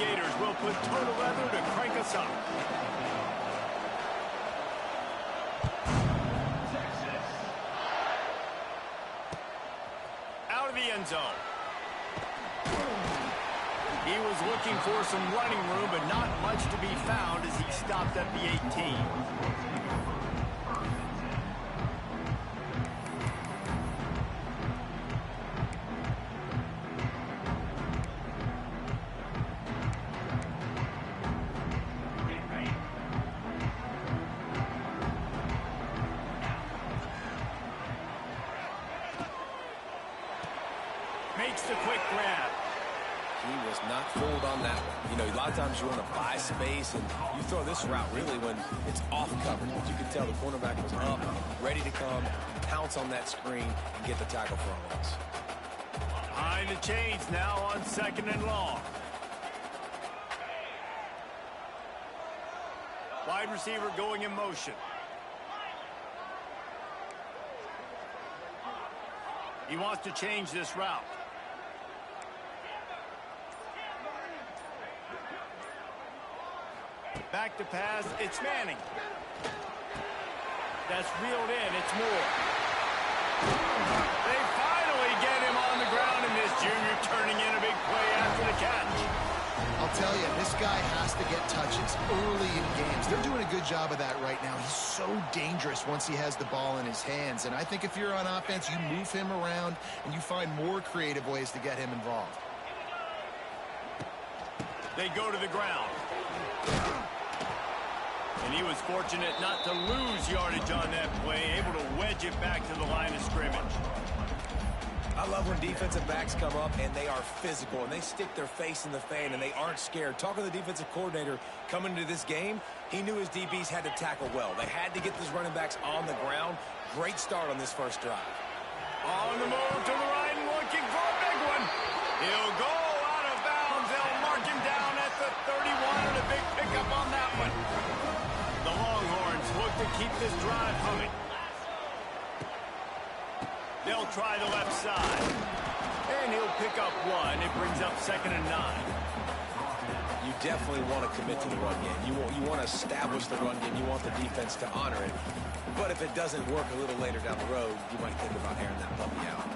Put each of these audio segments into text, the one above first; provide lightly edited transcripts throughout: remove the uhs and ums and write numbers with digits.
Gators will put total leather to crank us up. Out of the end zone. He was looking for some running room, but not much to be found as he stopped at the 18. Makes the quick grab. He was not fooled on that one. You know, a lot of times you want to buy space, and you throw this route really when it's off coverage. But you can tell the cornerback was up, ready to come, pounce on that screen, and get the tackle for a loss. Behind the chains now on 2nd and long. Wide receiver going in motion. He wants to change this route. Back to pass, it's Manning. That's reeled in, it's Moore. They finally get him on the ground, and this junior turning in a big play after the catch. I'll tell you, this guy has to get touches early in games. They're doing a good job of that right now. He's so dangerous once he has the ball in his hands. And I think if you're on offense, you move him around and you find more creative ways to get him involved. They go to the ground. And he was fortunate not to lose yardage on that play, able to wedge it back to the line of scrimmage. I love when defensive backs come up and they are physical and they stick their face in the fan and they aren't scared. Talking to the defensive coordinator coming into this game, he knew his DBs had to tackle well. They had to get those running backs on the ground. Great start on this first drive. On the move to the right and looking for a big one. He'll go out of bounds. They'll mark him down at the 31 and a big pickup on that one. The Longhorns look to keep this drive humming. They'll try the left side. And he'll pick up one. It brings up 2nd and 9. You definitely want to commit to the run game. You want to establish the run game. You want the defense to honor it. But if it doesn't work a little later down the road, you might think about airing that puppy out.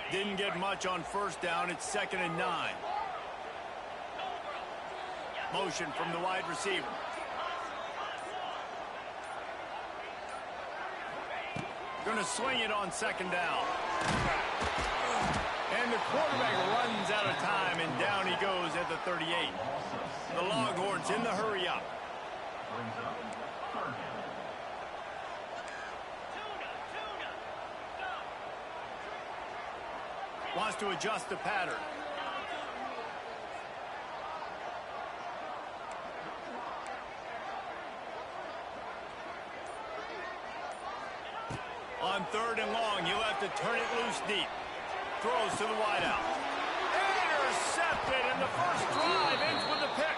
Didn't get much on 1st down. It's 2nd and 9. Motion from the wide receiver. Going to swing it on 2nd down. And the quarterback runs out of time, and down he goes at the 38. The Longhorns in the hurry up. Wants to adjust the pattern. On 3rd and long, he'll have to turn it loose deep. Throws to the wideout. Intercepted, and the first drive ends with a pick.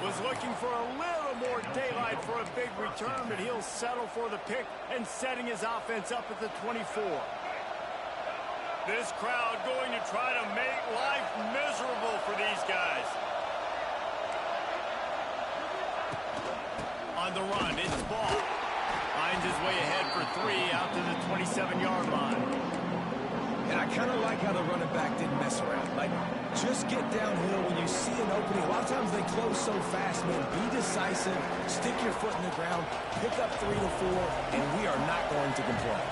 Was looking for a little more daylight for a big return, but he'll settle for the pick and setting his offense up at the 24. This crowd going to try to make life miserable for these guys. On the run, it's Ball. Finds his way ahead for 3 out to the 27-yard line. And I kind of like how the running back didn't mess around. Like, just get downhill when you see an opening. A lot of times they close so fast, man. Be decisive, stick your foot in the ground, pick up 3 to 4, and we are not going to complain.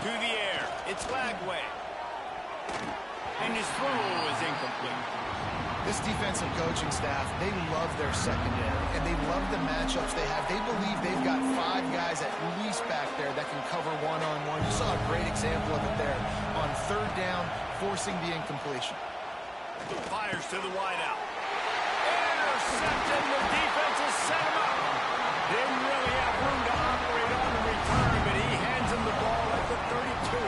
To the air, it's Lagway. And his throw is incomplete. This defensive coaching staff, they love their secondary, and they love the matchups they have. They believe they've got 5 guys at least back there that can cover one-on-one. You saw a great example of it there on 3rd down, forcing the incompletion. Fires to the wideout. Intercepted. The defense has set him up. Didn't really have room to operate on the return, but he hands him the ball at the 32.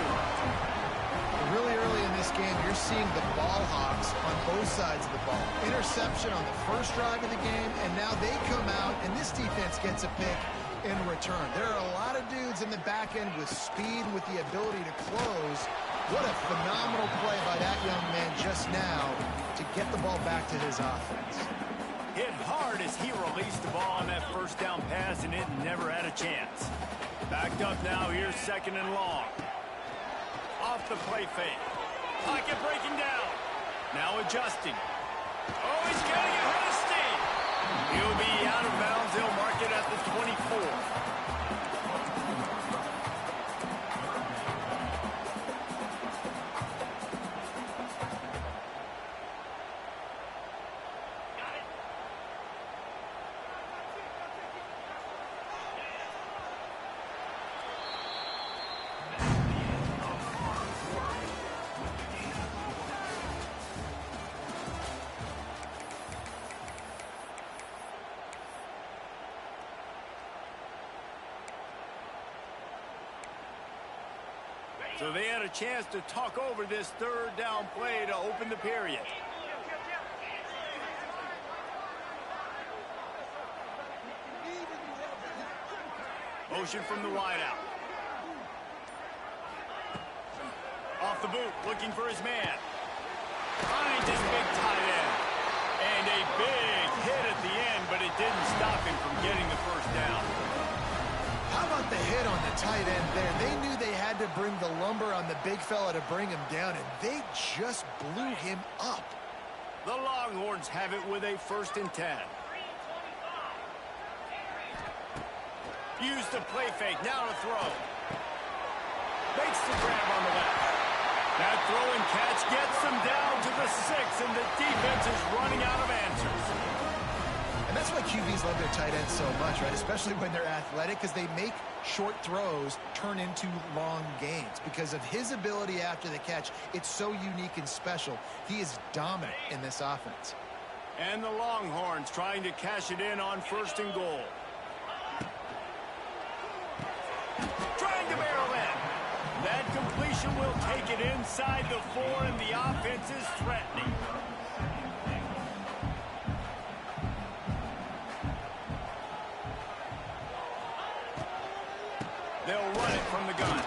Really early in this game, you're seeing the ball hawks on both sides of the ball. Interception on the first drive of the game, and now they come out, and this defense gets a pick in return. There are a lot of dudes in the back end with speed, with the ability to close, What a phenomenal play by that young man just now to get the ball back to his offense. Hit hard as he released the ball on that first down pass, and it never had a chance. Backed up now, here's 2nd and long. Off the play fake. Pocket breaking down. Now adjusting. Oh, he's getting ahead of steam. He'll be out of bounds. They'll mark it at the 24. So they had a chance to talk over this 3rd down play to open the period. Motion from the wideout. Off the boot, looking for his man. Finds his big tight end. And a big hit at the end, but it didn't stop him from getting the first down. How about the hit on the tight end there? They knew they had to bring the lumber on the big fella to bring him down, and they just blew him up. The Longhorns have it with a 1st and 10. Use the play fake, now to throw. Makes the grab on the left. That throw and catch gets them down to the 6, and the defense is running out of answers. And that's why QBs love their tight ends so much, right? Especially when they're athletic, because they make short throws turn into long gains. Because of his ability after the catch, it's so unique and special. He is dominant in this offense. And the Longhorns trying to cash it in on 1st and goal. Trying to barrel in. That completion will take it inside the 4, and the offense is threatening. They'll run it from the gun.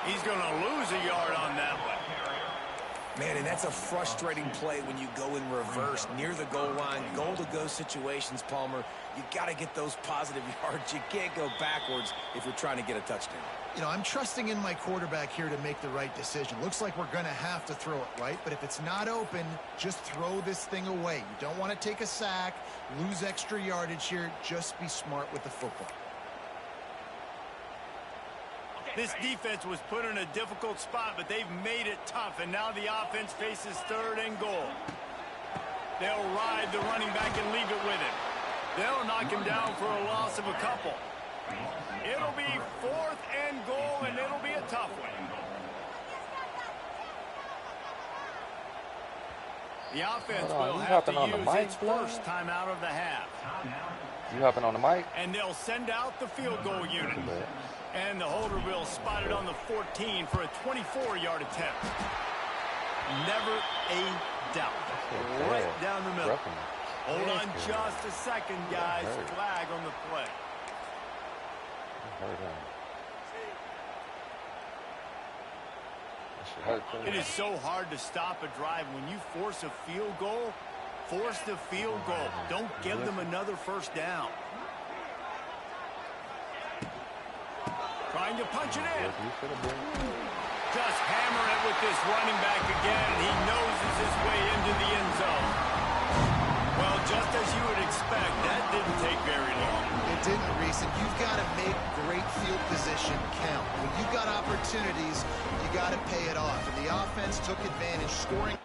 He's going to lose a yard on that one. Man, and that's a frustrating play when you go in reverse near the goal line. Goal-to-go situations, Palmer. You got to get those positive yards. You can't go backwards if you're trying to get a touchdown. You know, I'm trusting in my quarterback here to make the right decision. Looks like we're going to have to throw it, right? But if it's not open, just throw this thing away. You don't want to take a sack, lose extra yardage here. Just be smart with the football. This defense was put in a difficult spot, but they've made it tough, and now the offense faces 3rd and goal. They'll ride the running back and leave it with him. They'll knock him down for a loss of a couple. It'll be 4th and goal, and it'll be a tough one. The offense will have to use its first time out of the half. You hopping on the mic? And they'll send out the field goal unit. And the holder will spot it on the 14 for a 24-yard attempt. Never a doubt. Right down the middle. Hold on just a second, guys. Flag on the play. It is so hard to stop a drive. When you force a field goal, force the field goal. Don't give them another first down. Trying to punch it in. Just hammer it with this running back again. He noses his way into the end zone. Well, just as you would expect, that didn't take very long. It didn't, Reese, and you've got to make great field position count. When you've got opportunities, you got to pay it off. And the offense took advantage, scoring.